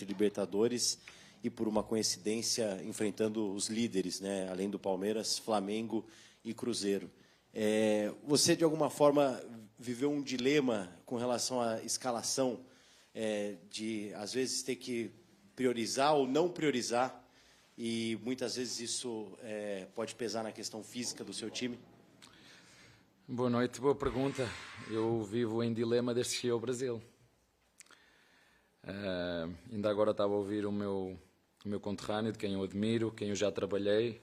entre Libertadores e, por uma coincidência, enfrentando os líderes, né? Além do Palmeiras, Flamengo e Cruzeiro. Você, de alguma forma, viveu um dilema com relação à escalação, de, às vezes, ter que priorizar ou não priorizar, e muitas vezes isso pode pesar na questão física do seu time? Boa noite, boa pergunta. Eu vivo em dilema desde que cheguei ao Brasil. Ainda agora estava a ouvir o meu conterrâneo, de quem eu admiro, quem eu já trabalhei.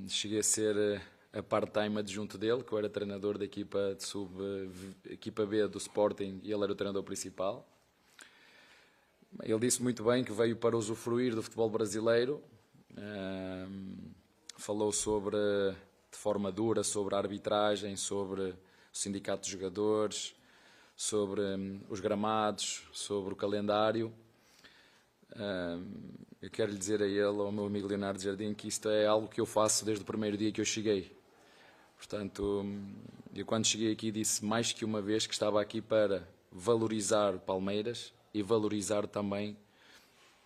Cheguei a ser a part-time adjunto dele, que eu era treinador da equipa B do Sporting, e ele era o treinador principal. Ele disse muito bem que veio para usufruir do futebol brasileiro. Falou de forma dura sobre a arbitragem, sobre o sindicato de jogadores, sobre os gramados, sobre o calendário. Eu quero lhe dizer a ele, ao meu amigo Leonardo Jardim, que isto é algo que eu faço desde o primeiro dia que eu cheguei. Portanto, eu quando cheguei aqui disse mais que uma vez que estava aqui para valorizar Palmeiras e valorizar também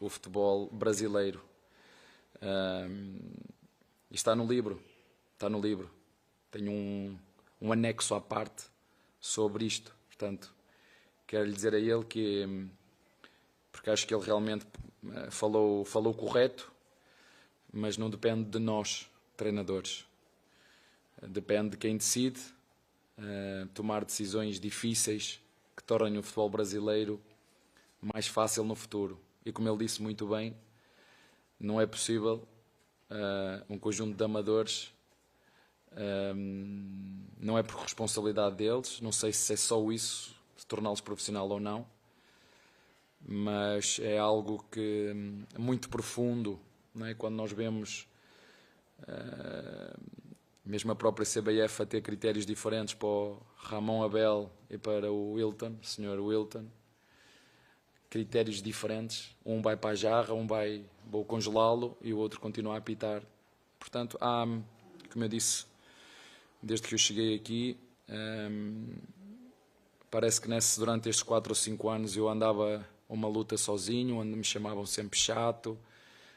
o futebol brasileiro. E está no livro. Tenho um anexo à parte sobre isto. Portanto, quero lhe dizer a ele que, porque acho que ele realmente falou correto, mas não depende de nós, treinadores. Depende de quem decide tomar decisões difíceis que tornem o futebol brasileiro mais fácil no futuro. E como ele disse muito bem, não é possível um conjunto de amadores, não é por responsabilidade deles, não sei se é só isso, se torná-los profissional ou não, mas é algo que é muito profundo, não é? Quando nós vemos mesmo a própria CBF a ter critérios diferentes para o Ramon Abel e para o Wilton, o Sr. Wilton, critérios diferentes, um vai para a jarra, vou congelá-lo e o outro continua a apitar. Portanto, como eu disse, desde que eu cheguei aqui, parece que durante estes 4 ou 5 anos eu andava uma luta sozinho, onde me chamavam sempre chato,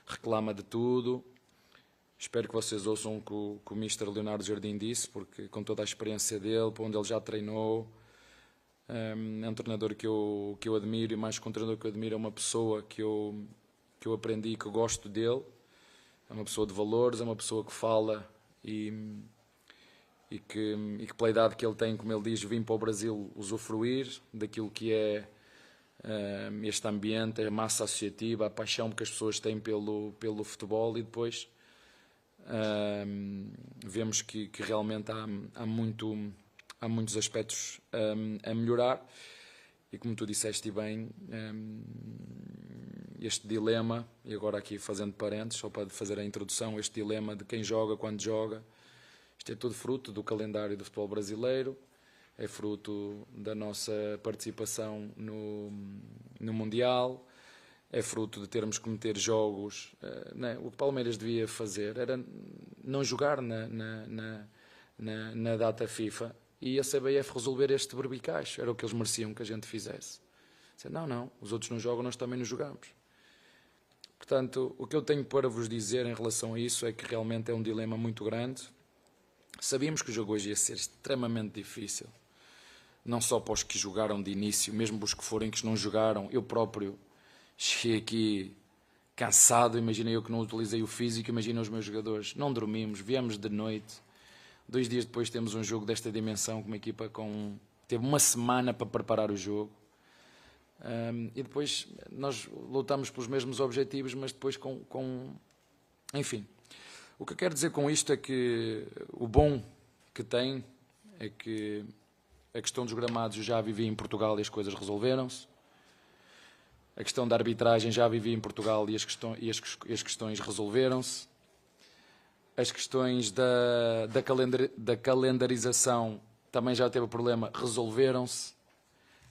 reclama de tudo. Espero que vocês ouçam o que o Mr. Leonardo Jardim disse, porque com toda a experiência dele, para onde ele já treinou, é um treinador que eu admiro, e mais que um treinador que eu admiro, é uma pessoa que eu aprendi, que eu gosto dele. É uma pessoa de valores, é uma pessoa que fala e que pela idade que ele tem, como ele diz, vim para o Brasil usufruir daquilo que é este ambiente, a massa associativa, a paixão que as pessoas têm pelo futebol, e depois vemos que realmente há muitos aspectos a melhorar. E como tu disseste bem, este dilema, e agora aqui fazendo parênteses, só para fazer a introdução, este dilema de quem joga, quando joga, isto é tudo fruto do calendário do futebol brasileiro, é fruto da nossa participação no Mundial, é fruto de termos que meter jogos. O que Palmeiras devia fazer era não jogar na data FIFA e a CBF resolver este berbicacho. Era o que eles mereciam que a gente fizesse. Não, os outros não jogam, nós também não jogamos. Portanto, o que eu tenho para vos dizer em relação a isso é que realmente é um dilema muito grande. Sabíamos que o jogo hoje ia ser extremamente difícil, não só para os que jogaram de início, mesmo para os que forem que não jogaram. Eu próprio cheguei aqui cansado, imaginei eu que não utilizei o físico, imagina os meus jogadores. Não dormimos, viemos de noite. 2 dias depois temos um jogo desta dimensão, com uma equipa teve uma semana para preparar o jogo. E depois nós lutamos pelos mesmos objetivos, mas depois enfim. O que eu quero dizer com isto é que o bom que tem é que a questão dos gramados eu já vivi em Portugal e as coisas resolveram-se. A questão da arbitragem já vivi em Portugal e as questões resolveram-se. As questões da calendarização também já teve problema, resolveram-se.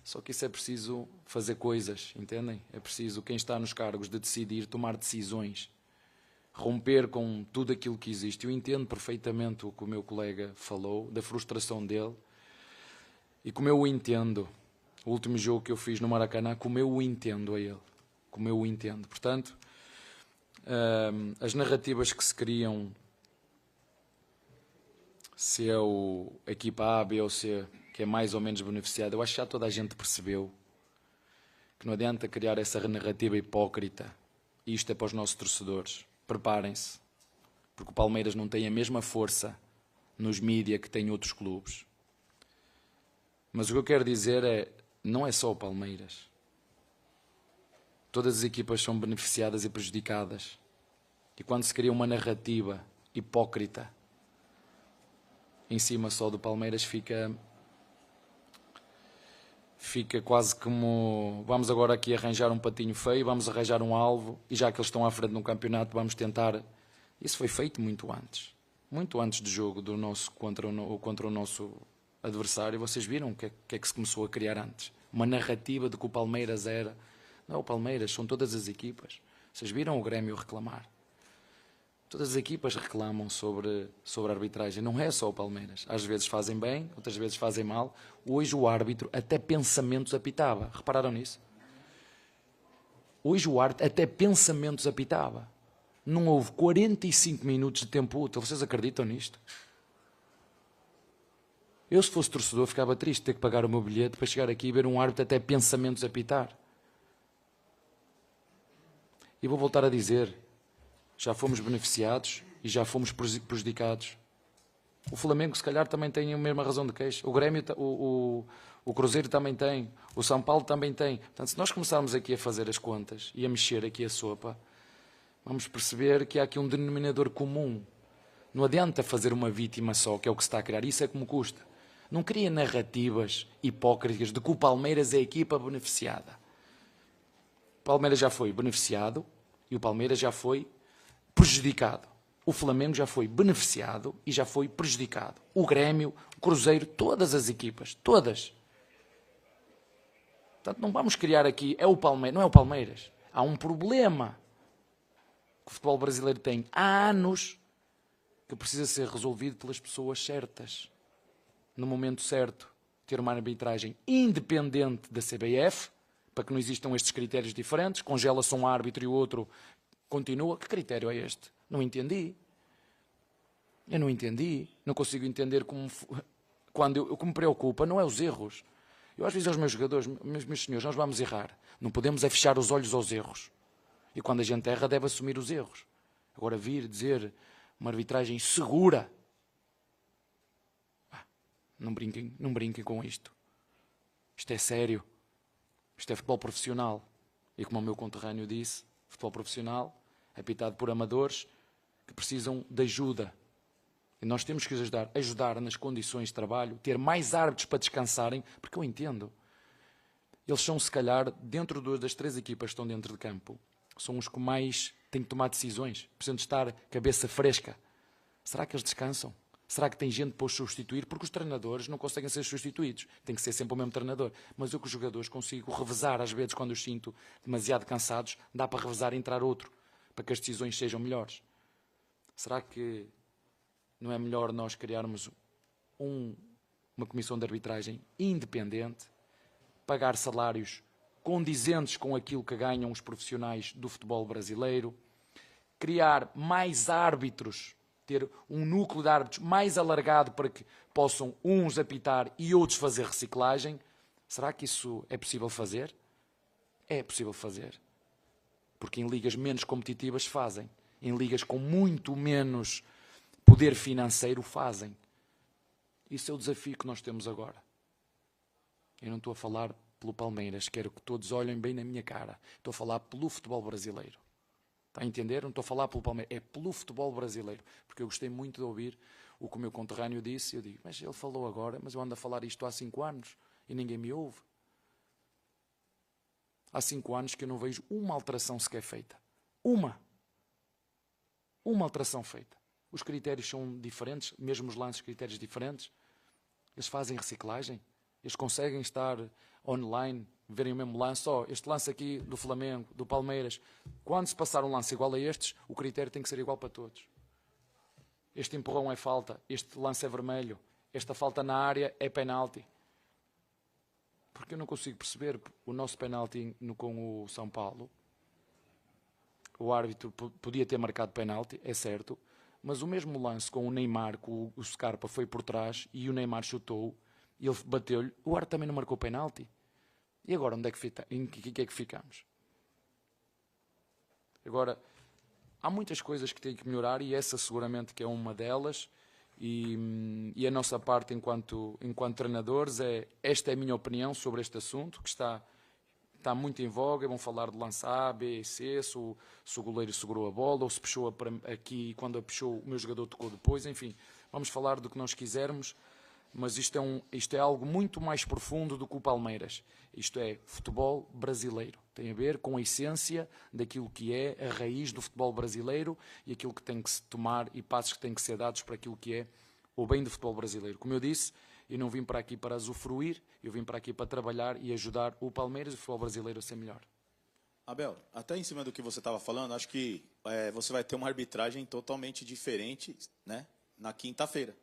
Só que isso é preciso fazer coisas, entendem? É preciso quem está nos cargos de decidir, tomar decisões, romper com tudo aquilo que existe. Eu entendo perfeitamente o que o meu colega falou, da frustração dele, e como eu o entendo, O último jogo que eu fiz no Maracanã, como eu o entendo a ele. Como eu o entendo. Portanto, as narrativas que se criam, se é a equipa A, B ou C, que é mais ou menos beneficiada, eu acho que já toda a gente percebeu que não adianta criar essa narrativa hipócrita. E isto é para os nossos torcedores. Preparem-se, porque o Palmeiras não tem a mesma força nos mídias que tem outros clubes. Mas o que eu quero dizer é, não é só o Palmeiras. Todas as equipas são beneficiadas e prejudicadas. E quando se cria uma narrativa hipócrita em cima só do Palmeiras, fica quase como vamos agora aqui arranjar um patinho feio, vamos arranjar um alvo, e já que eles estão à frente no campeonato, vamos tentar. Isso foi feito muito antes do jogo do nosso contra o nosso adversário. Vocês viram o que é que se começou a criar antes? Uma narrativa de que o Palmeiras era... Não é o Palmeiras, são todas as equipas. Vocês viram o Grêmio reclamar? Todas as equipas reclamam sobre a arbitragem. Não é só o Palmeiras. Às vezes fazem bem, outras vezes fazem mal. Hoje o árbitro até pensamentos apitava. Repararam nisso? Hoje o árbitro até pensamentos apitava. Não houve 45 minutos de tempo útil. Vocês acreditam nisto? Eu, se fosse torcedor, ficava triste de ter que pagar o meu bilhete para chegar aqui e ver um árbitro até pensamentos apitar. E vou voltar a dizer, já fomos beneficiados e já fomos prejudicados. O Flamengo, se calhar, também tem a mesma razão de queixa. O Grêmio, o Cruzeiro também tem. O São Paulo também tem. Portanto, se nós começarmos aqui a fazer as contas e a mexer aqui a sopa, vamos perceber que há aqui um denominador comum. Não adianta fazer uma vítima só, que é o que se está a criar. Isso é que me custa. Não cria narrativas hipócritas de que o Palmeiras é a equipa beneficiada. O Palmeiras já foi beneficiado e o Palmeiras já foi prejudicado. O Flamengo já foi beneficiado e já foi prejudicado. O Grêmio, o Cruzeiro, todas as equipas, todas. Portanto, não vamos criar aqui, é o Palmeiras, não é o Palmeiras. Há um problema que o futebol brasileiro tem há anos que precisa ser resolvido pelas pessoas certas. No momento certo, ter uma arbitragem independente da CBF, para que não existam estes critérios diferentes, congela-se um árbitro e o outro continua. Que critério é este? Não entendi. Eu não entendi. Não consigo entender como... O que me preocupa não é os erros. Eu às vezes aos meus jogadores, meus senhores, nós vamos errar. Não podemos é fechar os olhos aos erros. E quando a gente erra, deve assumir os erros. Agora vir dizer uma arbitragem segura... Não brinquem com isto. Isto é sério. Isto é futebol profissional. E como o meu conterrâneo disse, futebol profissional, apitado por amadores que precisam de ajuda. E nós temos que ajudar nas condições de trabalho, ter mais árbitros para descansarem, porque eu entendo. Eles são, se calhar, dentro das 3 equipas que estão dentro de campo, são os que mais têm que tomar decisões, precisam de estar cabeça fresca. Será que eles descansam? Será que tem gente para os substituir? Porque os treinadores não conseguem ser substituídos. Tem que ser sempre o mesmo treinador. Mas eu com os jogadores consigo revezar, às vezes, quando os sinto demasiado cansados, dá para revezar e entrar outro, para que as decisões sejam melhores. Será que não é melhor nós criarmos uma comissão de arbitragem independente, pagar salários condizentes com aquilo que ganham os profissionais do futebol brasileiro, criar mais árbitros, ter um núcleo de árbitros mais alargado para que possam uns apitar e outros fazer reciclagem? Será que isso é possível fazer? É possível fazer. Porque em ligas menos competitivas fazem. Em ligas com muito menos poder financeiro fazem. Isso é o desafio que nós temos agora. Eu não estou a falar pelo Palmeiras, quero que todos olhem bem na minha cara. Estou a falar pelo futebol brasileiro. Está a entender? Não estou a falar pelo Palmeiras, é pelo futebol brasileiro. Porque eu gostei muito de ouvir o que o meu conterrâneo disse. Eu digo, mas ele falou agora, mas eu ando a falar isto há 5 anos e ninguém me ouve. Há 5 anos que eu não vejo uma alteração sequer feita. Uma alteração feita. Os critérios são diferentes, mesmo os lances, critérios diferentes. Eles fazem reciclagem. Eles conseguem estar online, verem o mesmo lance. Este lance aqui do Flamengo, do Palmeiras. Quando se passar um lance igual a estes, o critério tem que ser igual para todos. Este empurrão é falta, este lance é vermelho, esta falta na área é penalti. Porque eu não consigo perceber o nosso penalti com o São Paulo. O árbitro podia ter marcado penalti, é certo, mas o mesmo lance com o Neymar, com o Scarpa foi por trás e o Neymar chutou e ele bateu-lhe, o árbitro também não marcou penalti. E agora em que é que ficamos? Agora, há muitas coisas que têm que melhorar e essa seguramente que é uma delas. E a nossa parte enquanto treinadores esta é a minha opinião sobre este assunto, que está muito em voga. Vão falar de lance A, B e C, se o goleiro segurou a bola, ou se puxou aqui e quando a puxou o meu jogador tocou depois. Enfim, vamos falar do que nós quisermos, mas isto é algo muito mais profundo do que o Palmeiras. Isto é futebol brasileiro. Tem a ver com a essência daquilo que é a raiz do futebol brasileiro e aquilo que tem que se tomar e passos que têm que ser dados para aquilo que é o bem do futebol brasileiro. Como eu disse, eu não vim para aqui para usufruir, eu vim para aqui para trabalhar e ajudar o Palmeiras e o futebol brasileiro a ser melhor. Abel, até em cima do que você estava falando, acho que você vai ter uma arbitragem totalmente diferente, né, na quinta-feira.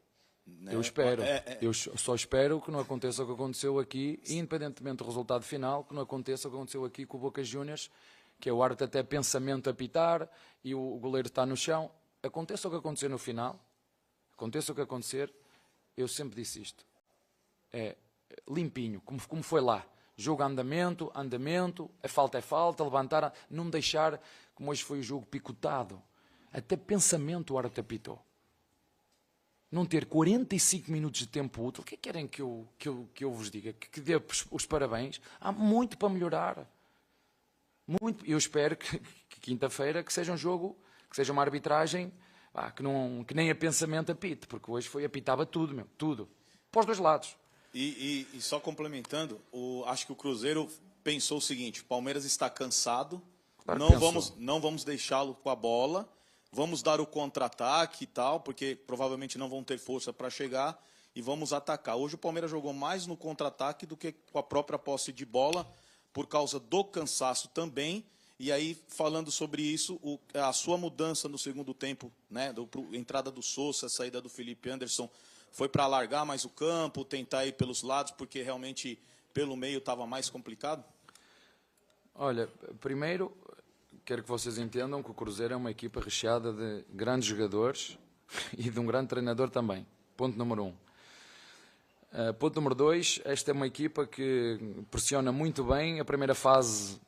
Né? Eu espero. Eu só espero que não aconteça o que aconteceu aqui, independentemente do resultado final, que não aconteça o que aconteceu aqui com o Boca Juniors, que é o árbitro até pensamento a apitar e o goleiro está no chão. Aconteça o que acontecer no final, aconteça o que acontecer, eu sempre disse isto. É limpinho, como foi lá. Jogo andamento, é falta, levantar, não deixar, como hoje foi o jogo, picotado. Até pensamento o árbitro apitou. Não ter 45 minutos de tempo útil, o que é que querem que eu vos diga? Que dê os parabéns? Há muito para melhorar. Muito. Eu espero que quinta-feira que seja um jogo, que seja uma arbitragem que nem a pensamento apite, porque hoje apitava tudo, tudo. Para os dois lados. E só complementando, acho que o Cruzeiro pensou o seguinte: o Palmeiras está cansado, claro, não vamos deixá-lo com a bola. Vamos dar o contra-ataque e tal, porque provavelmente não vão ter força para chegar e vamos atacar. Hoje o Palmeiras jogou mais no contra-ataque do que com a própria posse de bola, por causa do cansaço também. E aí, falando sobre isso, a sua mudança no segundo tempo, né, entrada do Sousa, a saída do Felipe Anderson, foi para alargar mais o campo, tentar ir pelos lados, porque realmente pelo meio estava mais complicado? Olha, primeiro, quero que vocês entendam que o Cruzeiro é uma equipa recheada de grandes jogadores e de um grande treinador também. Ponto número 1. Ponto número 2, esta é uma equipa que pressiona muito bem a primeira fase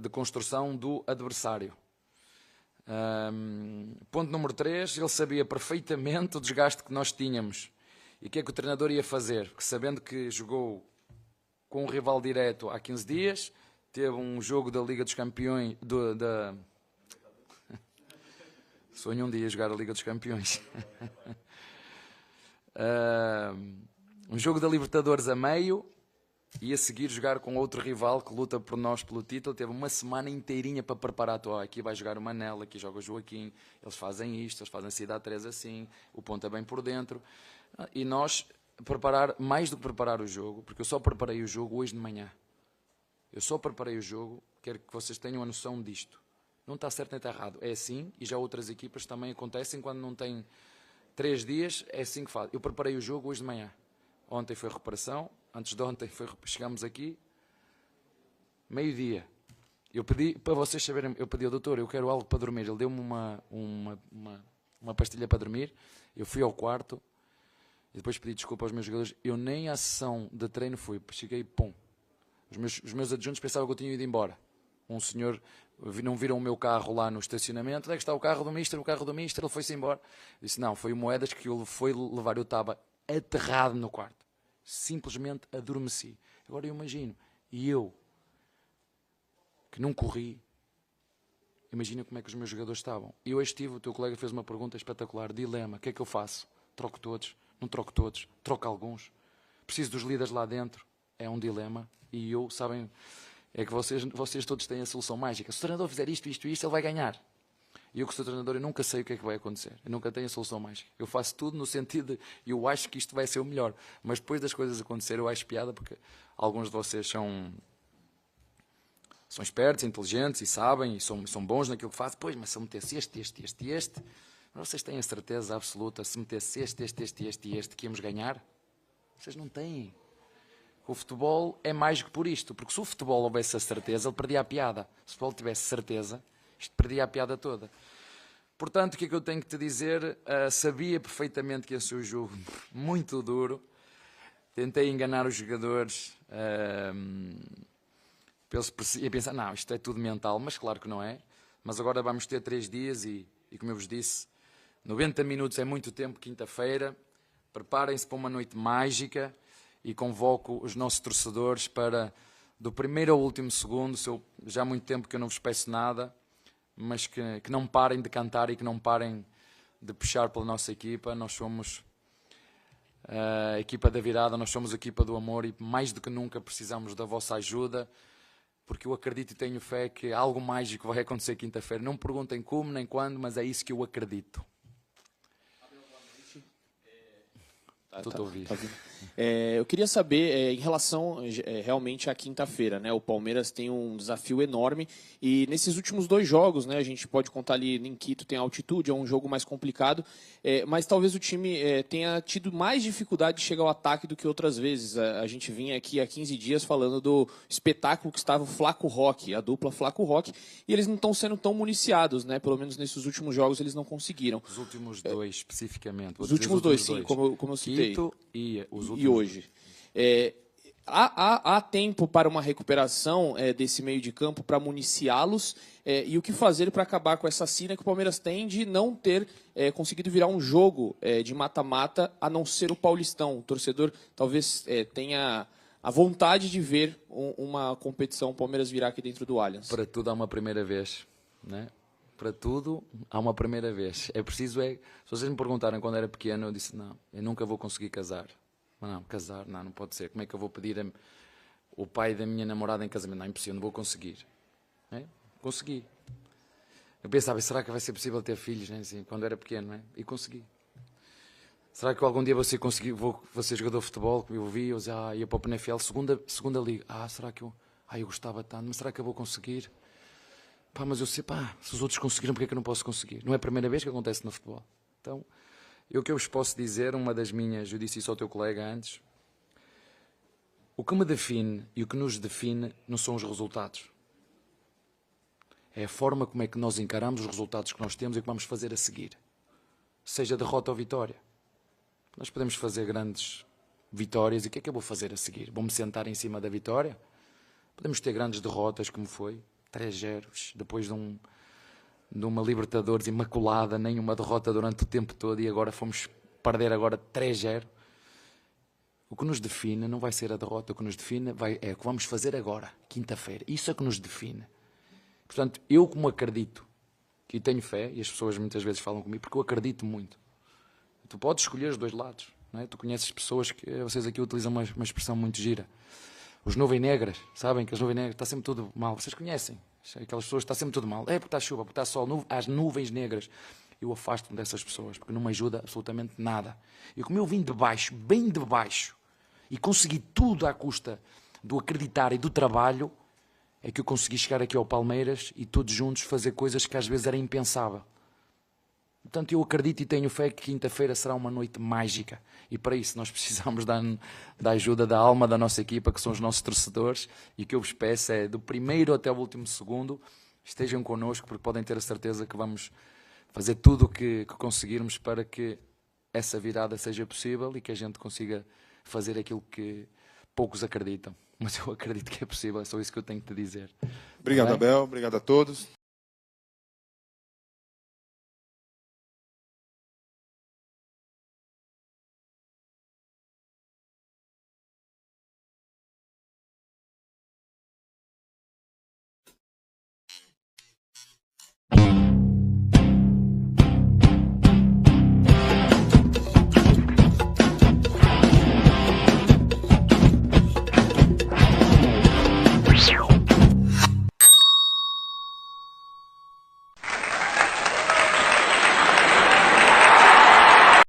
de construção do adversário. Ponto número 3, ele sabia perfeitamente o desgaste que nós tínhamos e o que é que o treinador ia fazer, porque sabendo que jogou com um rival direto há 15 dias, teve um jogo da Liga dos Campeões, sonho um dia jogar a Liga dos Campeões. Um jogo da Libertadores a meio e a seguir jogar com outro rival que luta por nós pelo título. Teve uma semana inteirinha para preparar. Aqui vai jogar o Manela, aqui joga o Joaquim, eles fazem isto, eles fazem a Cidade 3 assim, o ponta bem por dentro. E nós preparar, mais do que preparar o jogo, porque eu só preparei o jogo hoje de manhã. Eu só preparei o jogo, quero que vocês tenham a noção disto. Não está certo nem está errado, é assim, e já outras equipas também acontecem quando não têm 3 dias, é assim que faz. Eu preparei o jogo hoje de manhã. Ontem foi reparação, antes de ontem chegámos aqui, meio-dia. Eu pedi, para vocês saberem, eu pedi ao doutor, eu quero algo para dormir. Ele deu-me uma pastilha para dormir, eu fui ao quarto, e depois pedi desculpa aos meus jogadores. Eu nem à sessão de treino fui, cheguei, pum. Os meus adjuntos pensavam que eu tinha ido embora. Um senhor, não viram o meu carro lá no estacionamento. Onde é que está o carro do Mister? O carro do Mister, ele foi-se embora. Eu disse, não, foi o Moedas que ele foi levar. Eu estava aterrado no quarto. Simplesmente adormeci. Agora eu imagino, e eu, que não corri, imagina como é que os meus jogadores estavam. E hoje o teu colega fez uma pergunta espetacular, dilema, o que é que eu faço? Troco todos? Não troco todos? Troco alguns? Preciso dos líderes lá dentro? É um dilema. E eu, sabem, é que vocês todos têm a solução mágica. Se o treinador fizer isto, ele vai ganhar. E eu que sou treinador, eu nunca sei o que é que vai acontecer. Eu nunca tenho a solução mágica. Eu faço tudo no sentido de, eu acho que isto vai ser o melhor. Mas depois das coisas acontecerem, eu acho piada, porque alguns de vocês são espertos, inteligentes e sabem, e são bons naquilo que fazem. Pois, mas se eu metesse este, mas vocês têm a certeza absoluta, se metesse este, que íamos ganhar? Vocês não têm. O futebol é mais que por isto, porque se o futebol houvesse a certeza, ele perdia a piada. Se o futebol tivesse certeza, isto perdia a piada toda. Portanto, o que é que eu tenho que te dizer? Sabia perfeitamente que ia ser um jogo muito duro. Tentei enganar os jogadores. E pensar, não, isto é tudo mental, mas claro que não é. Mas agora vamos ter 3 dias e como eu vos disse, 90 minutos é muito tempo, quinta-feira. Preparem-se para uma noite mágica e convoco os nossos torcedores para, do primeiro ao último segundo, já há muito tempo que eu não vos peço nada, mas que não parem de cantar e que não parem de puxar pela nossa equipa. Nós somos a equipa da virada, nós somos a equipa do amor e mais do que nunca precisamos da vossa ajuda, porque eu acredito e tenho fé que algo mágico vai acontecer quinta-feira. Não me perguntem como nem quando, mas é isso que eu acredito. Estou a ouvir. Eu queria saber, em relação realmente à quinta-feira, né? O Palmeiras tem um desafio enorme e nesses últimos 2 jogos, né? A gente pode contar ali em Quito, tem altitude, é um jogo mais complicado, mas talvez o time tenha tido mais dificuldade de chegar ao ataque do que outras vezes. A gente vinha aqui há 15 dias falando do espetáculo que estava o Flaco Roque, a dupla Flaco Roque, e eles não estão sendo tão municiados, né? Pelo menos nesses últimos jogos eles não conseguiram. Os últimos 2, especificamente. Os últimos 2, sim, como eu citei. Quito e os últimos. E hoje. Há tempo para uma recuperação desse meio de campo para municiá-los e o que fazer para acabar com essa sina que o Palmeiras tem de não ter conseguido virar um jogo de mata-mata, a não ser o Paulistão. O torcedor talvez tenha a vontade de ver uma competição, o Palmeiras virar aqui dentro do Allianz. Para tudo há uma primeira vez, né? Para tudo há uma primeira vez. É preciso, se vocês me perguntarem quando era pequeno, eu disse, não, eu nunca vou conseguir casar. Não, casar, não pode ser. Como é que eu vou pedir o pai da minha namorada em casamento? Não, é impossível, não vou conseguir. Consegui. Eu pensava, será que vai ser possível ter filhos, né? Assim, quando era pequeno, né? E consegui. Será que algum dia vou ser jogador de futebol? Eu vi, eu dizia, ia para o Penafiel, segunda liga. Será que eu gostava tanto, mas será que eu vou conseguir? Mas eu sei, se os outros conseguiram, porque é que eu não posso conseguir? Não é a primeira vez que acontece no futebol. Então, o que eu vos posso dizer, eu disse isso ao teu colega antes, o que me define e o que nos define não são os resultados. É a forma como é que nós encaramos os resultados que nós temos e o que vamos fazer a seguir. Seja derrota ou vitória. Nós podemos fazer grandes vitórias e o que é que eu vou fazer a seguir? Vou-me sentar em cima da vitória? Podemos ter grandes derrotas, como foi 3-0, depois de uma Libertadores imaculada, nenhuma derrota durante o tempo todo e agora fomos perder 3-0. O que nos define não vai ser a derrota, o que nos define é o que vamos fazer agora, quinta-feira. Isso é que nos define. Portanto, eu como acredito, e tenho fé, e as pessoas muitas vezes falam comigo, porque eu acredito muito. Tu podes escolher os 2 lados, não é? Tu conheces pessoas que, vocês aqui utilizam uma expressão muito gira. Os nuvens negras, sabem que as nuvens negras está sempre tudo mal. Vocês conhecem? Aquelas pessoas está sempre tudo mal. Porque está chuva, porque está sol, as nuvens negras. Eu afasto-me dessas pessoas, porque não me ajuda absolutamente nada. E como eu vim de baixo, bem de baixo, e consegui tudo à custa do acreditar e do trabalho, é que eu consegui chegar aqui ao Palmeiras e todos juntos fazer coisas que às vezes era impensável. Portanto, eu acredito e tenho fé que quinta-feira será uma noite mágica. E para isso nós precisamos da ajuda da alma da nossa equipa, que são os nossos torcedores. E o que eu vos peço é, do primeiro até o último segundo, estejam connosco, porque podem ter a certeza que vamos fazer tudo o que conseguirmos para que essa virada seja possível e que a gente consiga fazer aquilo que poucos acreditam. Mas eu acredito que é possível, é só isso que eu tenho que te dizer. Obrigado, Abel. Obrigado a todos.